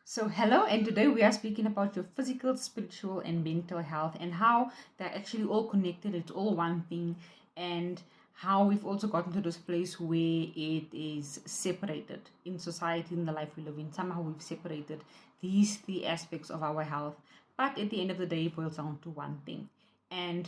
So, hello, and today we are speaking about your physical, spiritual, and mental health and how they're actually all connected. It's all one thing, and how we've also gotten to this place where it is separated in society, in the life we live in. Somehow we've separated these three aspects of our health, but at the end of the day, it boils down to one thing. And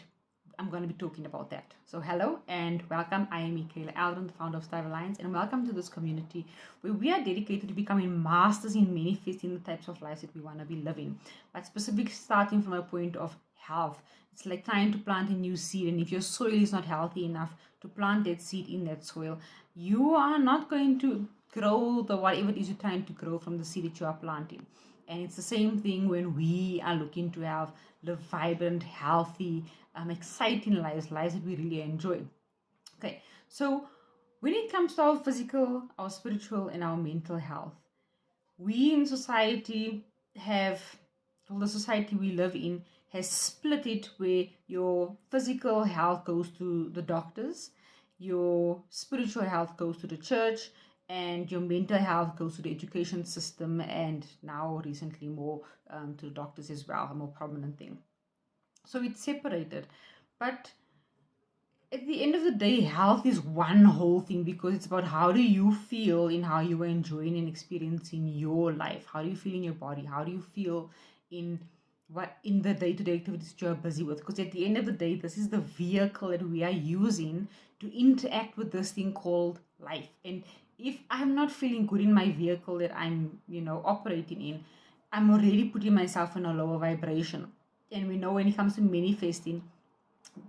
I'm going to be talking about that. So, hello and welcome. I am Michaela Alden, the founder of Style Alliance, and welcome to this community where we are dedicated to becoming masters in manifesting the types of lives that we want to be living. But specifically, starting from a point of health, it's like trying to plant a new seed, and if your soil is not healthy enough to plant that seed in that soil, you are not going to grow the whatever it is you're trying to grow from the seed that you are planting. And it's the same thing when we are looking to have live vibrant, healthy, exciting lives that we really enjoy. Okay, so when it comes to our physical, our spiritual, and our mental health, we in society have, well, the society we live in has split it where your physical health goes to the doctors, your spiritual health goes to the church, and your mental health goes to the education system, and now recently more to the doctors as well, a more prominent thing. So it's separated. But at the end of the day, health is one whole thing because it's about how do you feel in how you are enjoying and experiencing your life. How do you feel in your body? How do you feel in what in the day-to-day activities that you're busy with? Because at the end of the day, this is the vehicle that we are using to interact with this thing called life. And if I'm not feeling good in my vehicle that I'm, operating in, I'm already putting myself in a lower vibration. And we know when it comes to manifesting,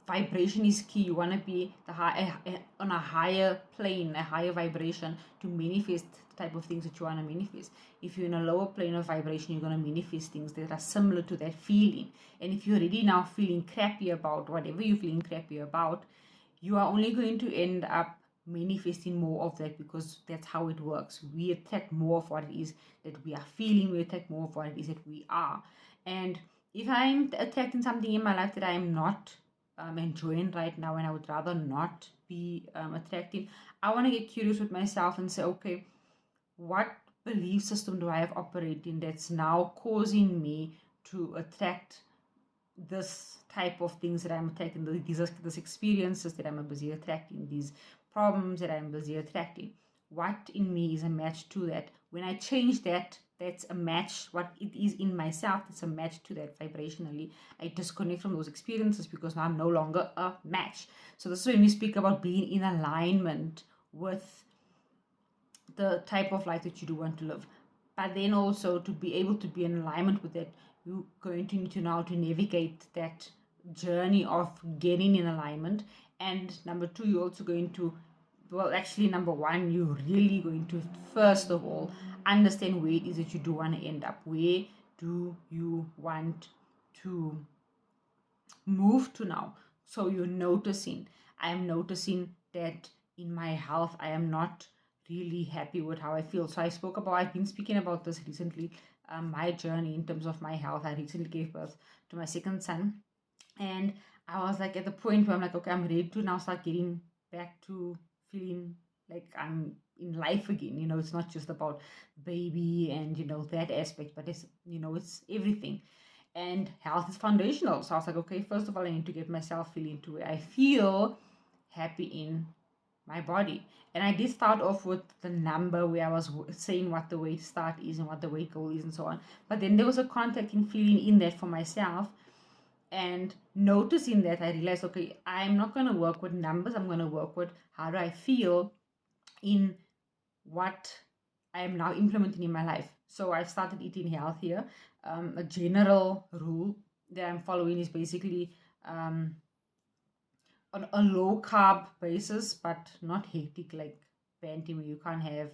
vibration is key. You want to be on a higher plane, a higher vibration to manifest the type of things that you want to manifest. If you're in a lower plane of vibration, you're going to manifest things that are similar to that feeling. And if you're already now feeling crappy about whatever you're feeling crappy about, you are only going to end up manifesting more of that because that's how it works. We attract more of what it is that we are feeling, we attract more of what it is that we are. And if I'm attracting something in my life that I'm not enjoying right now and I would rather not be attracting, I want to get curious with myself and say, okay, what belief system do I have operating that's now causing me to attract this type of things that I'm attracting, these experiences that I'm busy attracting, these problems that I'm busy attracting. What in me is a match to that? When I change that, that's a match. What it is in myself, that's a match to that vibrationally. I disconnect from those experiences because now I'm no longer a match. So this is when we speak about being in alignment with the type of life that you do want to live. But then also to be able to be in alignment with it, you're going to need to now to navigate that journey of getting in alignment. And number two, you're also going to, well, actually, number one, you're really going to first of all understand where it is that you do want to end up. Where do you want to move to now? So you're noticing, I am noticing that in my health, I am not really happy with how I feel. So I've been speaking about this recently, my journey in terms of my health. I recently gave birth to my second son. And I was like at the point where I'm like, okay, I'm ready to now start getting back to feeling like I'm in life again. It's not just about baby and, that aspect, but it's everything. And health is foundational. So I was like, okay, first of all, I need to get myself feeling to where I feel happy in my body. And I did start off with the number where I was saying what the weight start is and what the weight goal is and so on. But then there was a contacting feeling in that for myself. And noticing that, I realized, okay, I'm not going to work with numbers. I'm going to work with how do I feel in what I am now implementing in my life. So I've started eating healthier. A general rule that I'm following is basically on a low carb basis, but not hectic like Banty, where you can't have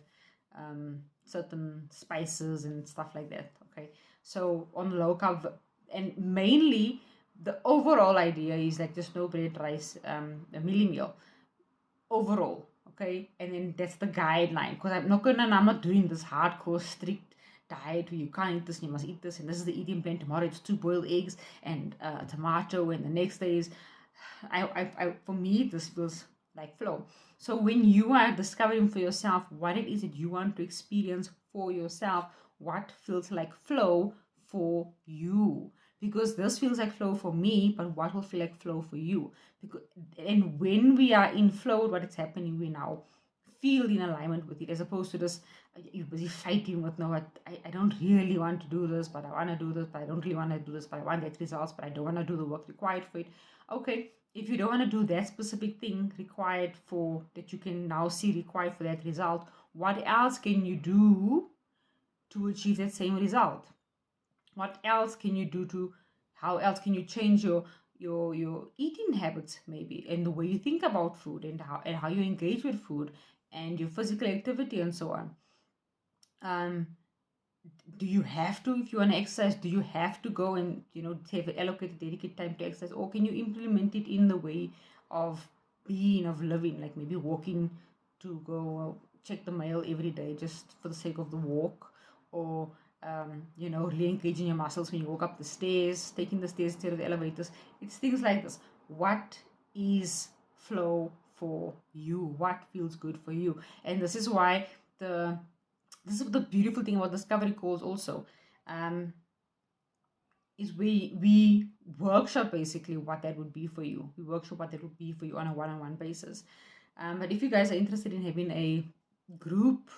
certain spices and stuff like that. Okay, so on low carb, and mainly the overall idea is like just no bread, rice, a mealie meal overall. Okay, and then that's the guideline, because I'm not doing this hardcore strict diet where you can't eat this, you must eat this, and this is the eating plan. Tomorrow it's 2 boiled eggs and a tomato, and the next day is for me this feels like flow. So when you are discovering for yourself what it is that you want to experience for yourself, what feels like flow for you, because this feels like flow for me, but what will feel like flow for you? Because, and when we are in flow, what is happening, we now feel in alignment with it, as opposed to this you're busy fighting with, no, I don't really want to do this, but I want to do this, but I don't really want to do this, but I want that results, but I don't want to do the work required for it. Okay, if you don't want to do that specific thing required for that, you can now see required for that result, what else can you do to achieve that same result? What else can you do to, how else can you change your eating habits, maybe, and the way you think about food, and how you engage with food, and your physical activity, and so on. um do you have to, if you want to exercise, do you have to go and have allocated dedicated time to exercise, or can you implement it in the way of being, of living, like maybe walking to go check the mail every day just for the sake of the walk, or really engaging your muscles when you walk up the stairs, taking the stairs instead of the elevators. It's things like this. What is flow for you? What feels good for you? And this is why this is the beautiful thing about discovery calls also, is we workshop basically what that would be for you. We workshop what that would be for you on a one-on-one basis. But if you guys are interested in having a group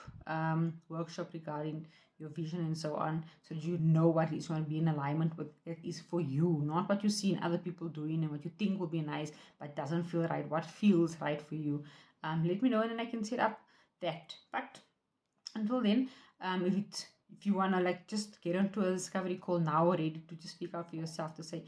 workshop regarding your vision and so on, so that you know what is going to be in alignment with it is for you, not what you see in other people doing and what you think will be nice but doesn't feel right, what feels right for you, let me know, and then I can set up that. But until then, if you want to like just get onto a discovery call now, ready to just speak out for yourself, to say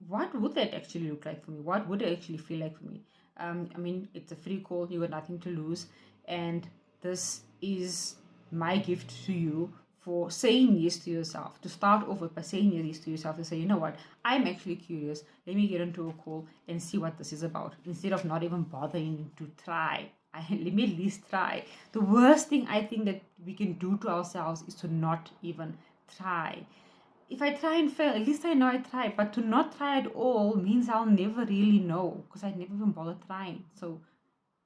what would that actually look like for me, what would it actually feel like for me. I mean, it's a free call, you got nothing to lose, and this is my gift to you for saying yes to yourself, to start off with by saying yes to yourself, to say, you know what, I'm actually curious, let me get into a call and see what this is about, instead of not even bothering to try. Let me at least try. The worst thing I think that we can do to ourselves is to not even try. If I try and fail, at least I know I tried. But to not try at all means I'll never really know, because I never even bothered trying. So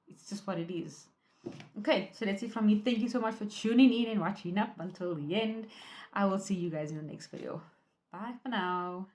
it's just what it is. Okay, so that's it from me. Thank you so much for tuning in and watching up until the end. I will see you guys in the next video. Bye for now.